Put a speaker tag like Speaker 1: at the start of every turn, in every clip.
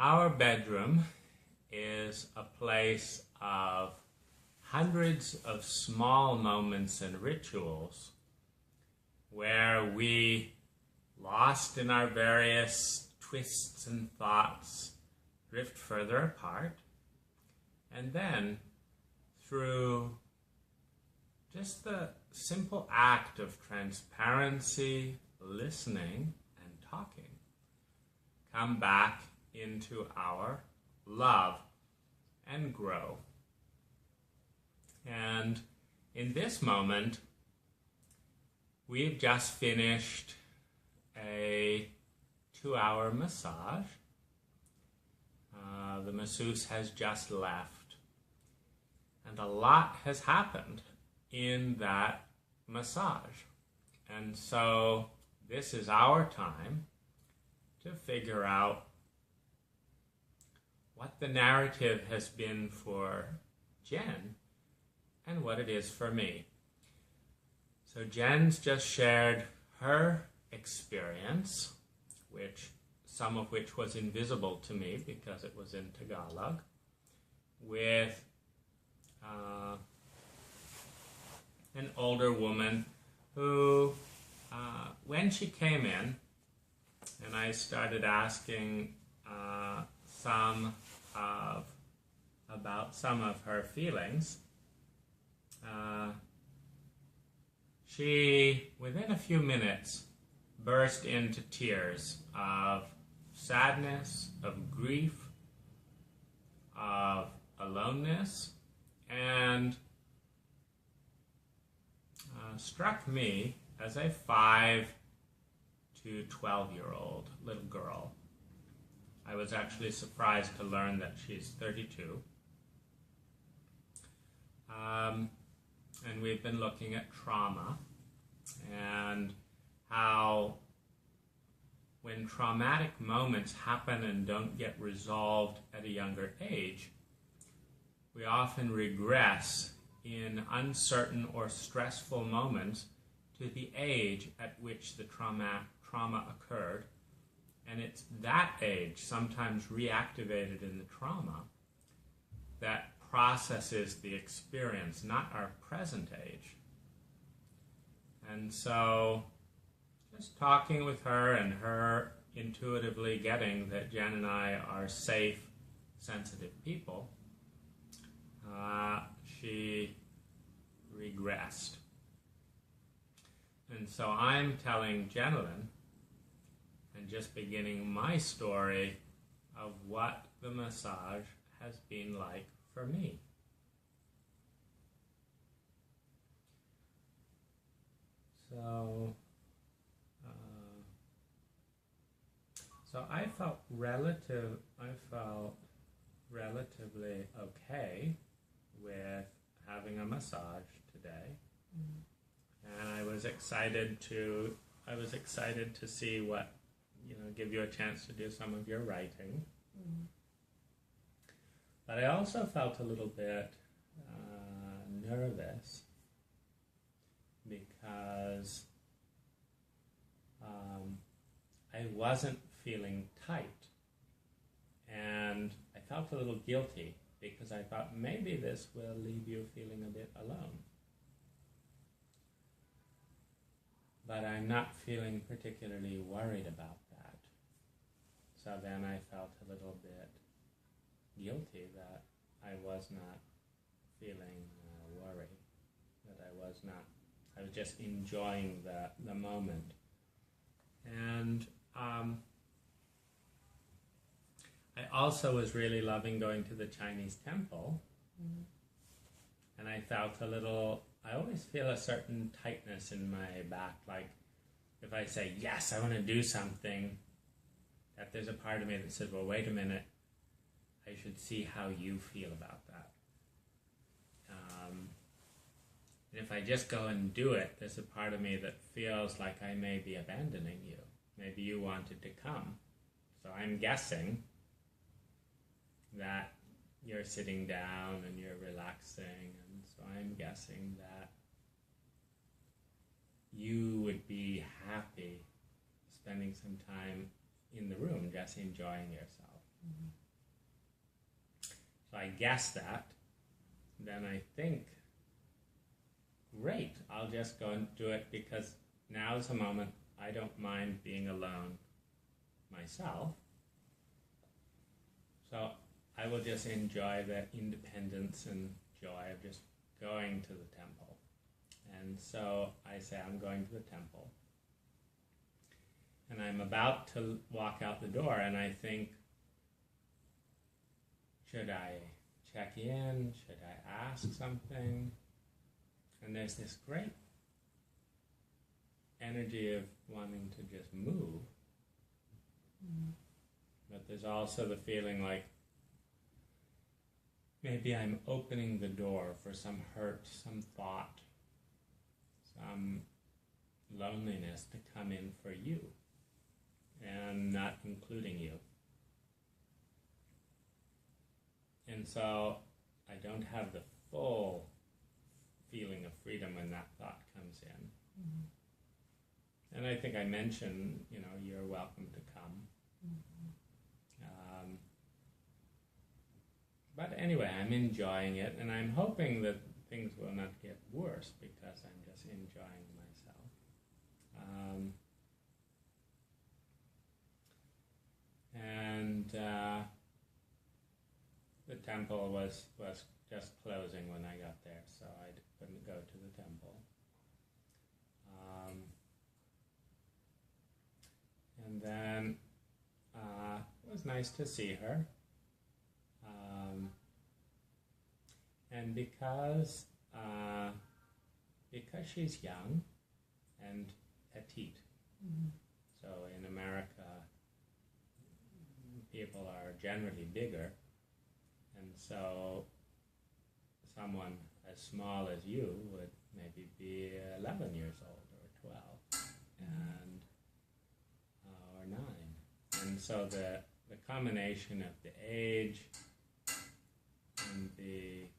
Speaker 1: Our bedroom is a place of hundreds of small moments and rituals where we, lost in our various twists and thoughts, drift further apart, and then through just the simple act of transparency, listening, and talking, come back into our love and grow. And in this moment, we've just finished a 2-hour massage. The masseuse has just left, and a lot has happened in that massage. And so this is our time to figure out what the narrative has been for Jen and what it is for me. So Jen's just shared her experience, some of which was invisible to me because it was in Tagalog, with an older woman who, when she came in, and I started asking about some of her feelings, she, within a few minutes, burst into tears of sadness, of grief, of aloneness, and struck me as a 5 to 12-year-old little girl. I was actually surprised to learn that she's 32. And we've been looking at trauma and how when traumatic moments happen and don't get resolved at a younger age, we often regress in uncertain or stressful moments to the age at which the trauma occurred. And it's that age, sometimes reactivated in the trauma, that processes the experience, not our present age. And so just talking with her and her intuitively getting that Jen and I are safe, sensitive people, she regressed. And so I'm telling Jenilyn and just beginning my story of what the massage has been like for me. So I felt relatively okay with having a massage today, and I was excited to see what, give you a chance to do some of your writing. But I also felt a little bit nervous because I wasn't feeling tight, and I felt a little guilty because I thought maybe this will leave you feeling a bit alone. But I'm not feeling particularly worried about that. So then I felt a little bit guilty that I was not feeling worried, that I was just enjoying the moment. And I also was really loving going to the Chinese temple, and I felt I always feel a certain tightness in my back, like if I say, yes, I want to do something, that there's a part of me that says, well, wait a minute, I should see how you feel about that. And if I just go and do it, there's a part of me that feels like I may be abandoning you. Maybe you wanted to come. So I'm guessing that you're sitting down and you're relaxing, and so I'm guessing that you would be happy spending some time in the room just enjoying yourself. So I guess that. Then I think, great, I'll just go and do it because now is a moment I don't mind being alone myself. So I will just enjoy the independence and joy of just going to the temple. And so I say, I'm going to the temple. And I'm about to walk out the door, and I think, should I check in? Should I ask something? And there's this great energy of wanting to just move. But there's also the feeling like maybe I'm opening the door for some hurt, some thought, some loneliness to come in for you, and not including you. And so I don't have the full feeling of freedom when that thought comes in. And I think I mentioned, you're welcome to come. But anyway, I'm enjoying it, and I'm hoping that things will not get worse because I'm just enjoying myself. The temple was just closing when I got there, so I couldn't go to the temple. And then it was nice to see her. And because she's young and petite, so in America people are generally bigger, and so someone as small as you would maybe be 11 years old or 12 and or 9. And so the combination of the age and the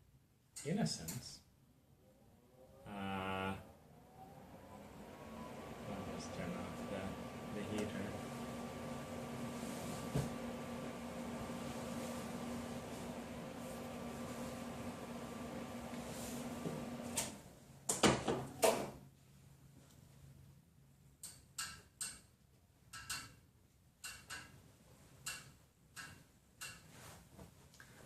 Speaker 1: innocence, I'll just turn off the heater.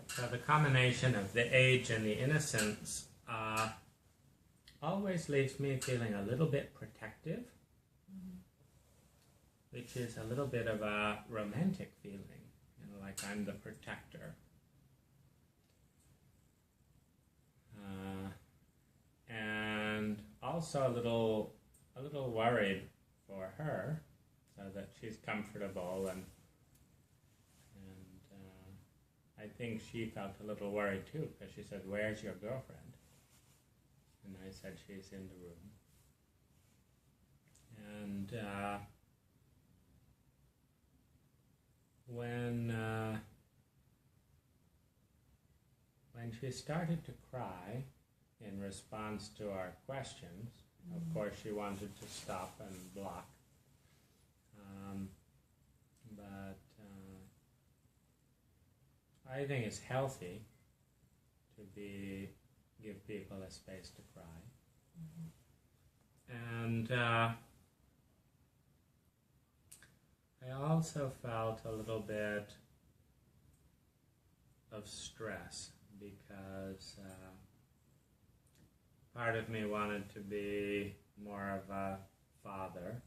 Speaker 1: So the combination of the age and the innocence always leaves me feeling a little bit protective, which is a little bit of a romantic feeling, like I'm the protector. And also a little worried for her, so that she's comfortable and I think she felt a little worried too, because she said, "Where's your girlfriend?" And I said, "She's in the room." And when she started to cry in response to our questions, of course she wanted to stop and block. But I think it's healthy to give people a space to cry. And I also felt a little bit of stress because part of me wanted to be more of a father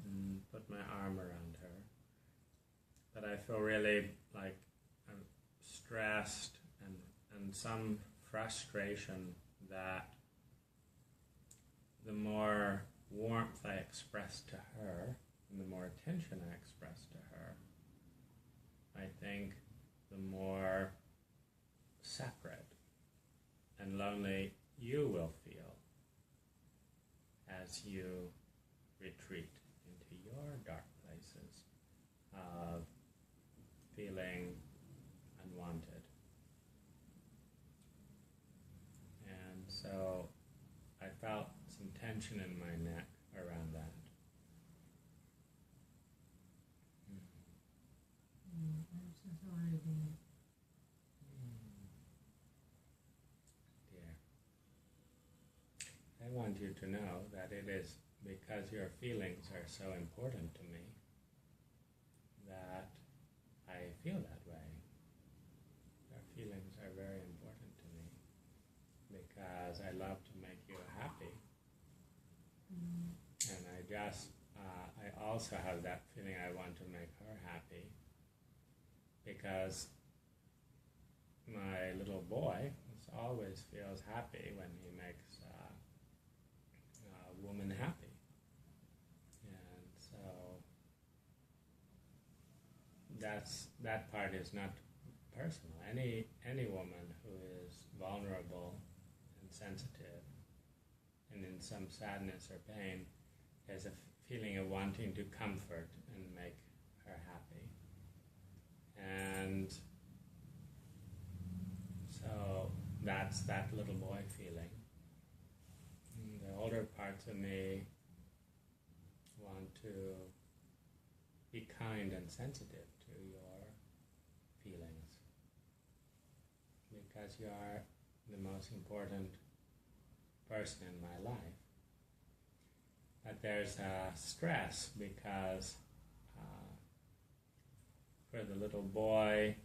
Speaker 1: and put my arm around her. But I feel really like I'm stressed and some frustration that the more warmth I express to her and the more attention I express to her, I think the more separate and lonely you will feel as you retreat into your dark places of feeling unwanted. And so I felt some tension in my neck around that. Dear, I want you to know that it is because your feelings are so important to me that I feel that way. Your feelings are very important to me because I love to make you happy. And I also have that feeling I want to make her happy because my little boy always feels happy when he makes a woman happy. And so that part is not personal. Any woman who is vulnerable and sensitive and in some sadness or pain has a feeling of wanting to comfort and make her happy. And so that's that little boy feeling. And the older parts of me want to be kind and sensitive to your feelings because you are the most important person in my life. But there's a stress because for the little boy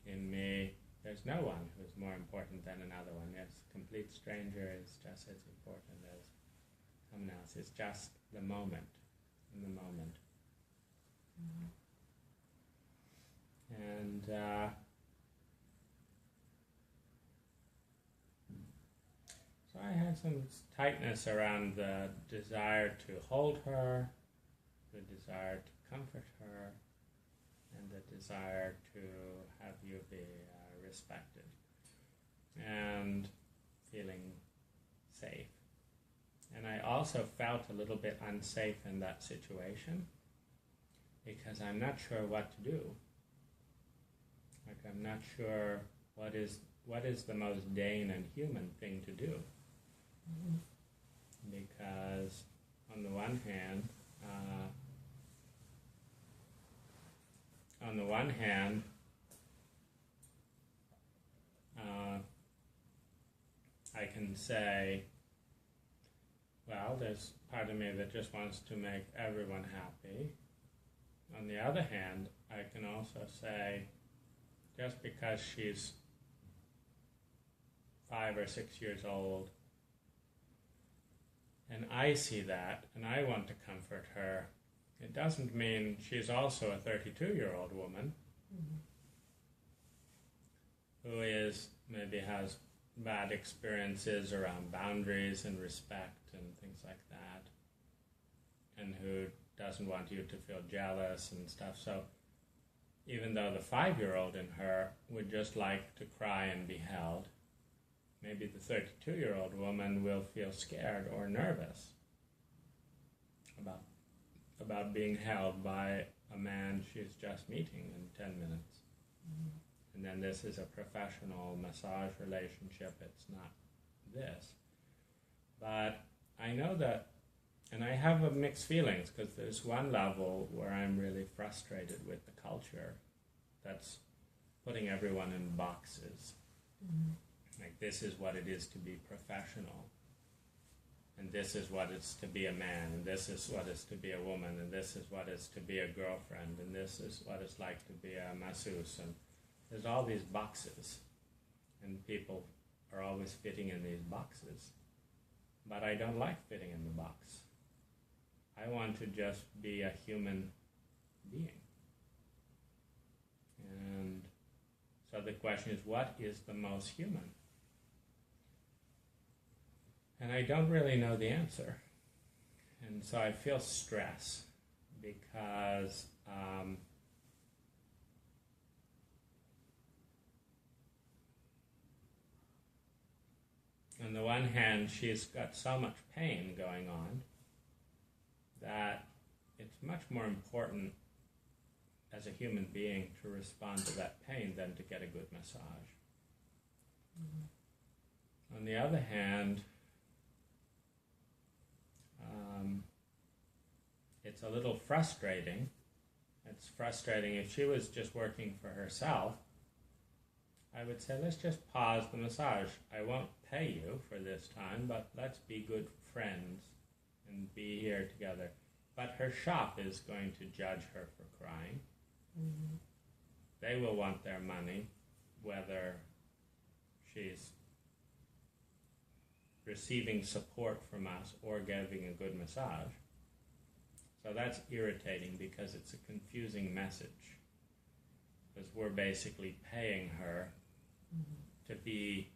Speaker 1: in me, there's no one who's more important than another one. Yes, a complete stranger is just as important as someone else. It's just the moment, in the moment. And so I had some tightness around the desire to hold her, the desire to comfort her, and the desire to have you be respected and feeling safe. And I also felt a little bit unsafe in that situation because I'm not sure what to do. Like I'm not sure what is the most Dane and human thing to do. Because on the one hand, I can say, well, there's part of me that just wants to make everyone happy. On the other hand, I can also say, just because she's 5 or 6 years old, and I see that, and I want to comfort her, it doesn't mean she's also a 32-year-old woman who maybe has bad experiences around boundaries and respect and things like that, and who doesn't want you to feel jealous and stuff. So even though the 5-year-old in her would just like to cry and be held, maybe the 32-year-old woman will feel scared or nervous about being held by a man she's just meeting in 10 minutes. And then this is a professional massage relationship, it's not this. But I know that, and I have mixed feelings, because there's one level where I'm really frustrated with the culture that's putting everyone in boxes. Like, this is what it is to be professional, and this is what it's to be a man, and this is what it's to be a woman, and this is what it's to be a girlfriend, and this is what it's like to be a masseuse, and there's all these boxes, and people are always fitting in these boxes. But I don't like fitting in the box. I want to just be a human being. And so the question is, what is the most human? And I don't really know the answer. And so I feel stress because on the one hand, she's got so much pain going on that it's much more important as a human being to respond to that pain than to get a good massage. On the other hand, it's a little frustrating It's frustrating. If she was just working for herself, I would say, let's just pause the massage. I won't pay you for this time, but let's be good friends and be here together. But her shop is going to judge her for crying.
Speaker 2: Mm-hmm.
Speaker 1: They will want their money, whether she's receiving support from us or giving a good massage. So that's irritating because it's a confusing message. Because we're basically paying her to be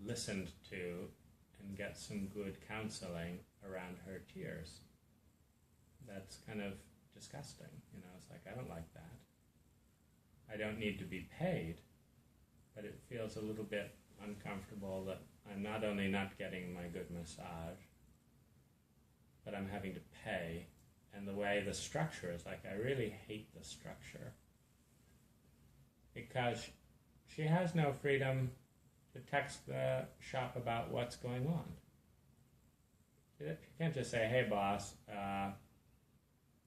Speaker 1: listened to and get some good counseling around her tears. That's kind of disgusting. It's like, I don't like that. I don't need to be paid, but it feels a little bit uncomfortable that I'm not only not getting my good massage, but I'm having to pay. And the way the structure is, like, I really hate the structure. Because she has no freedom to text the shop about what's going on. You can't just say, hey boss,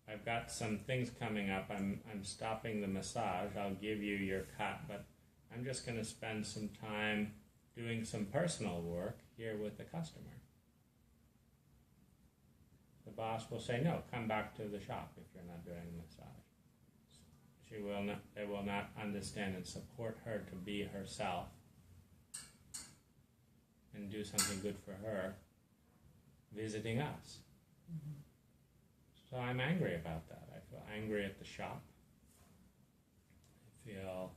Speaker 1: I've got some things coming up. I'm stopping the massage. I'll give you your cut, but I'm just going to spend some time doing some personal work here with the customer. The boss will say, no, come back to the shop if you're not doing the massage. They will not understand and support her to be herself and do something good for her visiting us.
Speaker 2: Mm-hmm.
Speaker 1: So I'm angry about that. I feel angry at the shop. I feel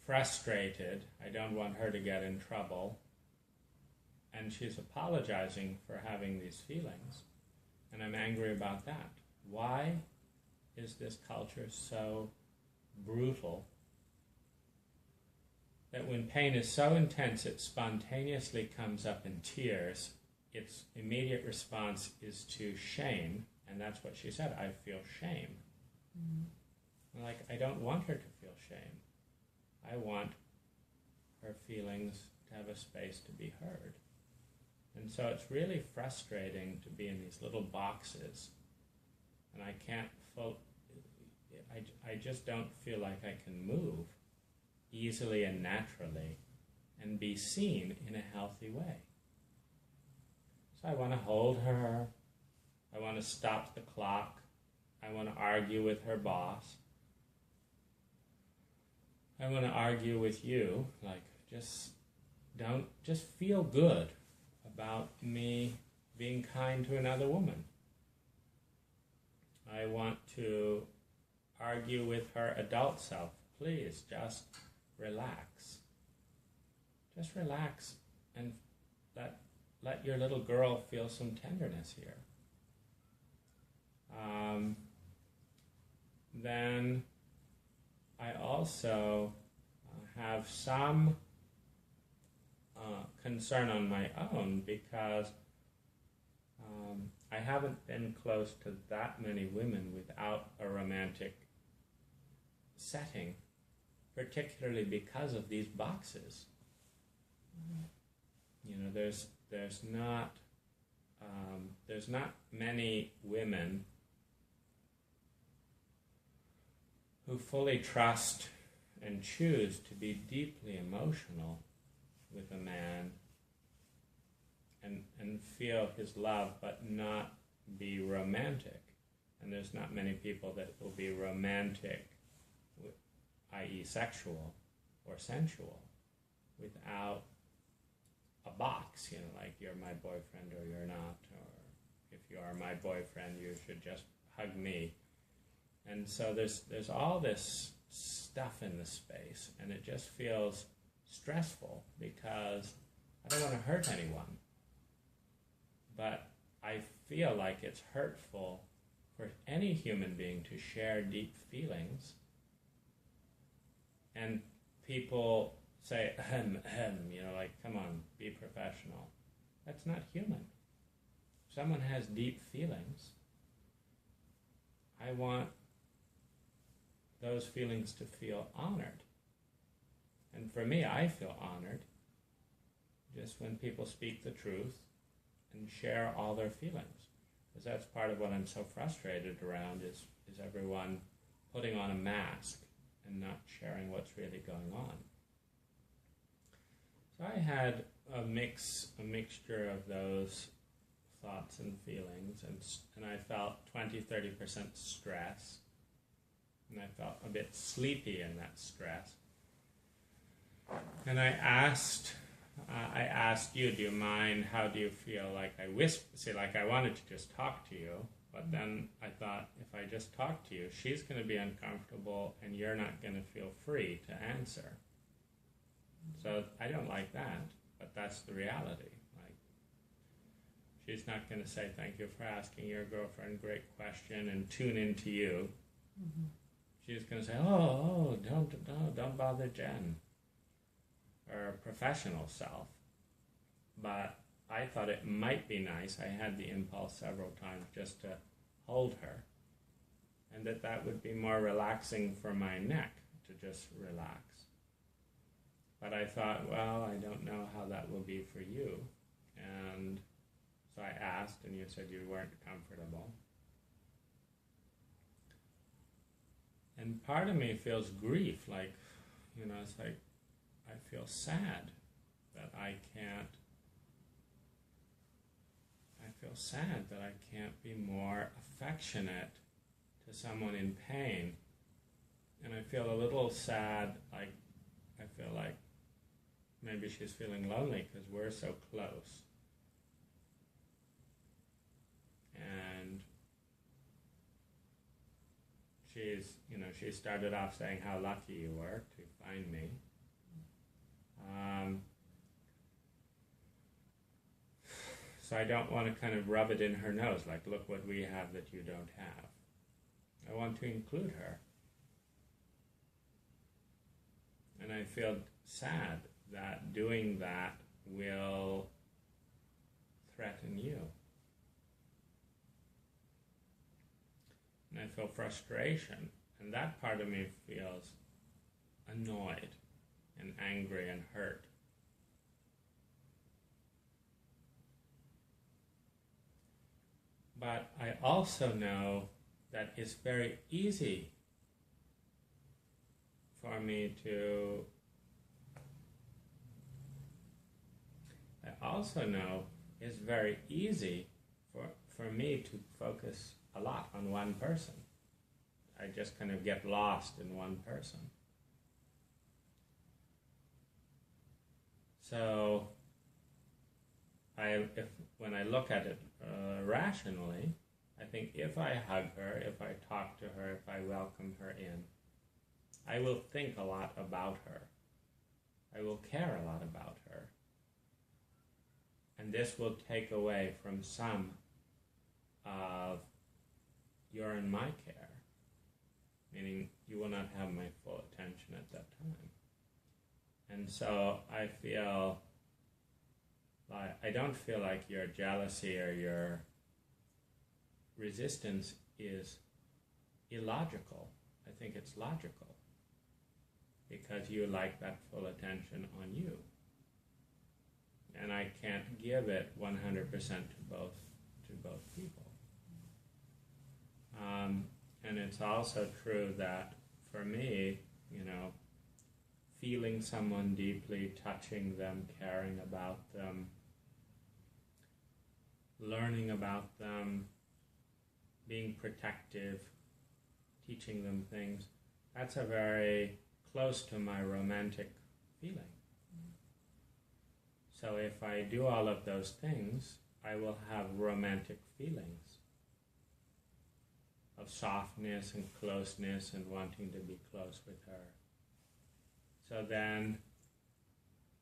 Speaker 1: frustrated. I don't want her to get in trouble. And she's apologizing for having these feelings. And I'm angry about that. Why is this culture so brutal that when pain is so intense it spontaneously comes up in tears? Its immediate response is to shame, and that's what she said, I feel shame. Mm-hmm. Like, I don't want her to feel shame. I want her feelings to have a space to be heard. And so it's really frustrating to be in these little boxes, and I can't I just don't feel like I can move easily and naturally and be seen in a healthy way. So I want to hold her, I want to stop the clock, I want to argue with her boss, I want to argue with you, like, just feel good about me being kind to another woman. I want to argue with her adult self. Please, just relax. Just relax and let your little girl feel some tenderness here. Then I also have some concern on my own because I haven't been close to that many women without a romantic setting, particularly because of these boxes. Mm-hmm. There's not many women who fully trust and choose to be deeply emotional with a man and feel his love but not be romantic. And there's not many people that will be romantic, i.e. sexual or sensual, without a box, like you're my boyfriend or you're not, or if you are my boyfriend you should just hug me. And so there's all this stuff in the space, and it just feels stressful because I don't want to hurt anyone. But I feel like it's hurtful for any human being to share deep feelings. And people say, like, come on, be professional. That's not human. If someone has deep feelings, I want those feelings to feel honored. And for me, I feel honored just when people speak the truth and share all their feelings. Because that's part of what I'm so frustrated around is everyone putting on a mask and not sharing what's really going on. So I had a mixture of those thoughts and feelings, and I felt 20-30% stress, and I felt a bit sleepy in that stress. And I asked you, do you mind, how do you feel? Like I like I wanted to just talk to you, but then I thought, if I just talk to you, she's going to be uncomfortable and you're not going to feel free to answer. So I don't like that, but that's the reality. Like, she's not going to say, thank you for asking your girlfriend great question, and tune into you. Mm-hmm. She's going to say, don't bother Jen, or professional self. But I thought it might be nice. I had the impulse several times just to hold her, and that would be more relaxing for my neck, to just relax. But I thought, well, I don't know how that will be for you. And so I asked, and you said you weren't comfortable. And part of me feels grief, like, it's like I feel sad that I feel sad that I can't be more affectionate to someone in pain. And I feel a little sad, like I feel like maybe she's feeling lonely because we're so close. And she started off saying how lucky you were to find me. So I don't want to kind of rub it in her nose, like, look what we have that you don't have. I want to include her. And I feel sad that doing that will threaten you. And I feel frustration, and that part of me feels annoyed and angry and hurt. But I also know that it's very easy for me to... I also know it's very easy for me to focus a lot on one person. I just kind of get lost in one person. So when I look at it rationally, I think if I hug her, if I talk to her, if I welcome her in, I will think a lot about her. I will care a lot about her. And this will take away from some of you're in my care, meaning you will not have my full attention at that time. And so I feel like, I don't feel like your jealousy or your resistance is illogical. I think it's logical, because you like that full attention on you. And I can't give it 100% to both people. And it's also true that for me, feeling someone deeply, touching them, caring about them, learning about them, being protective, teaching them things, that's a very close to my romantic feeling. So if I do all of those things, I will have romantic feelings of softness and closeness and wanting to be close with her. So then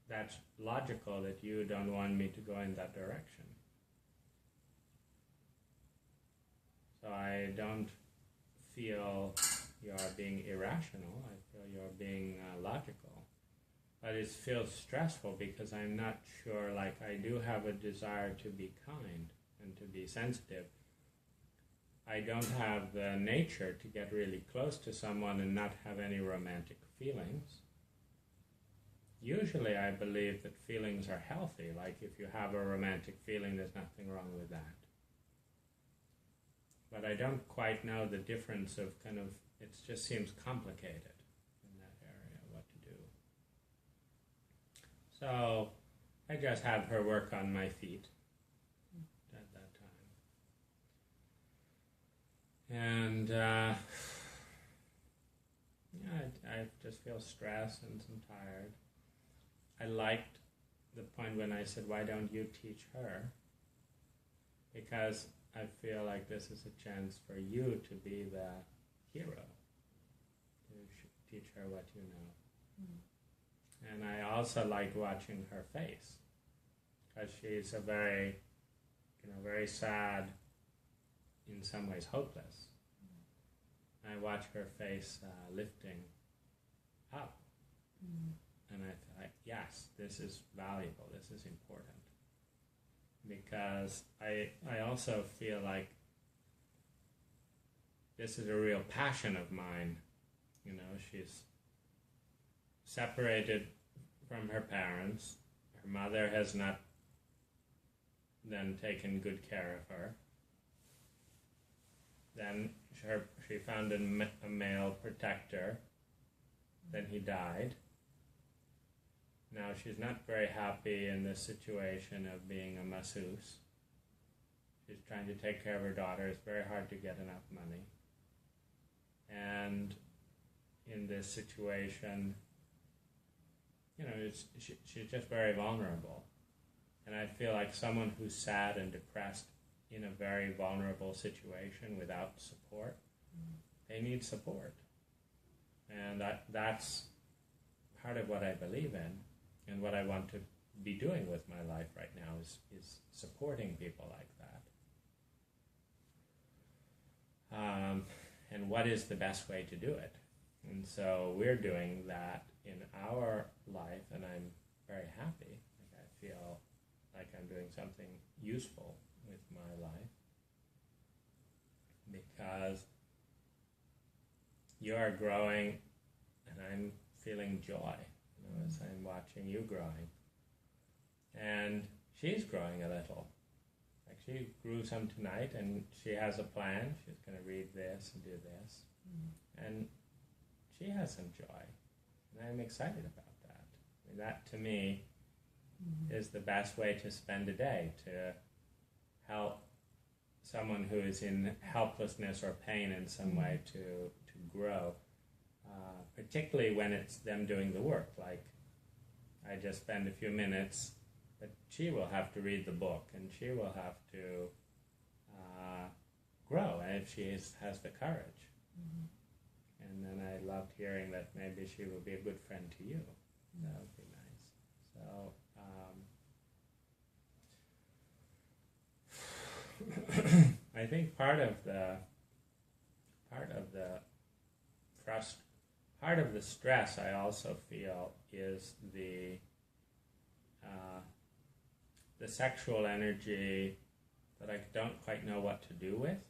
Speaker 1: that's logical that you don't want me to go in that direction. So I don't feel you're being irrational. I feel you're being logical. But it feels stressful because I'm not sure, like I do have a desire to be kind and to be sensitive. I don't have the nature to get really close to someone and not have any romantic feelings. Usually I believe that feelings are healthy, like if you have a romantic feeling, there's nothing wrong with that. But I don't quite know the difference of kind of it just seems complicated in that area what to do. So I just have her work on my feet at that time. And I just feel stressed and I'm tired. I liked the point when I said, why don't you teach her? Because I feel like this is a chance for you to be the hero, to teach her what you know. And I also like watching her face, because she's a very, very sad, in some ways hopeless. I watch her face lifting up, and I thought, yes, this is valuable, this is important. Because I also feel like this is a real passion of mine. She's separated from her parents. Her mother has not then taken good care of her. Then she found a male protector. Then he died. Now she's not very happy in this situation of being a masseuse. She's trying to take care of her daughter. It's very hard to get enough money. And in this situation, she's just very vulnerable. And I feel like someone who's sad and depressed in a very vulnerable situation without support, they need support. And that's part of what I believe in. And what I want to be doing with my life right now is supporting people like that. And what is the best way to do it? And so we're doing that in our life, and I'm very happy. Like I feel like I'm doing something useful with my life, because you are growing, and I'm feeling joy. As I'm watching you growing. And she's growing a little. Like she grew some tonight, and she has a plan. She's going to read this and do this. And she has some joy. And I'm excited about that. I mean, that, to me, is the best way to spend a day, to help someone who is in helplessness or pain in some way to grow. Particularly when it's them doing the work. Like, I just spend a few minutes, but she will have to read the book, and she will have to grow, and if she has the courage. And then I loved hearing that maybe she will be a good friend to you. That would be nice. So I think part of the stress I also feel is the sexual energy that I don't quite know what to do with,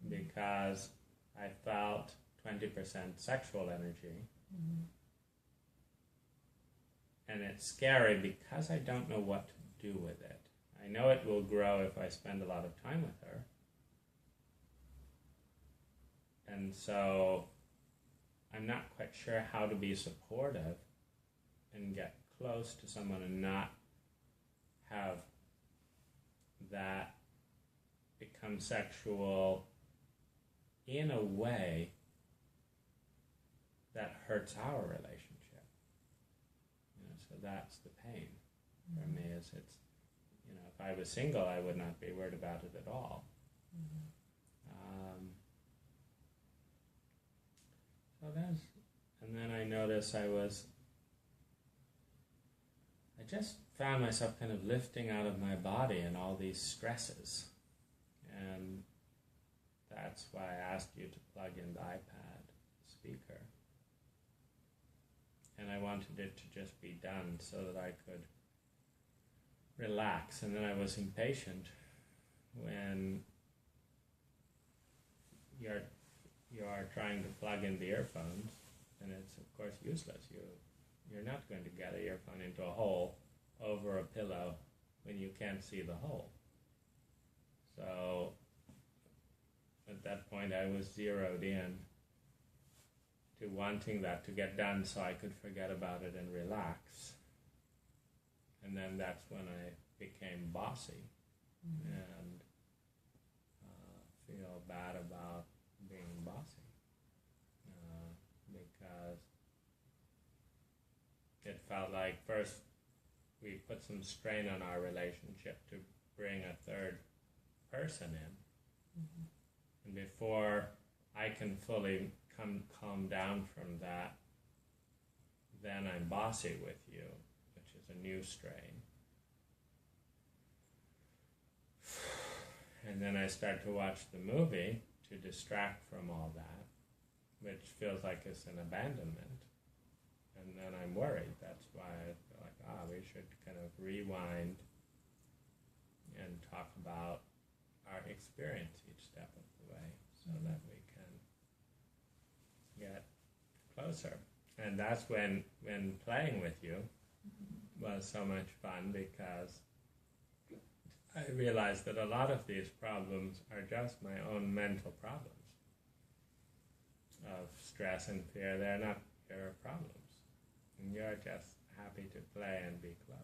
Speaker 1: because I felt 20% sexual energy, and it's scary because I don't know what to do with it. I know it will grow if I spend a lot of time with her, and so I'm not quite sure how to be supportive and get close to someone and not have that become sexual in a way that hurts our relationship. So that's the pain for me. Is it's, if I was single, I would not be worried about it at all. So that's, and then I noticed I just found myself kind of lifting out of my body and all these stresses. And that's why I asked you to plug in the iPad speaker. And I wanted it to just be done so that I could relax. And then I was impatient when you are trying to plug in the earphones, and it's of course useless. You're not going to get an earphone into a hole over a pillow when you can't see the hole. So at that point I was zeroed in to wanting that to get done so I could forget about it and relax. And then that's when I became bossy and feel bad about being bossy because it felt like first we put some strain on our relationship to bring a third person in. And before I can fully calm down from that, then I'm bossy with you, which is a new strain. And then I start to watch the movie to distract from all that, which feels like it's an abandonment. And then I'm worried. That's why I feel like, we should kind of rewind and talk about our experience each step of the way so that we can get closer. And that's when playing with you was so much fun, because I realized that a lot of these problems are just my own mental problems of stress and fear. They're not your problems. And you're just happy to play and be close.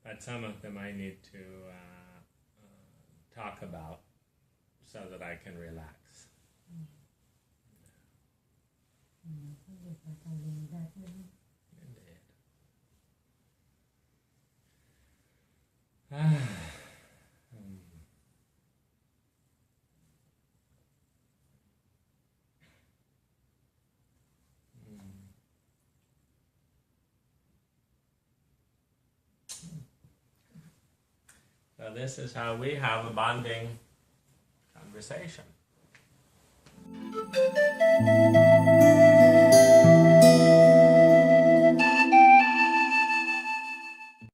Speaker 1: But some of them I need to talk about so that I can relax. Indeed. So this is how we have a bonding conversation.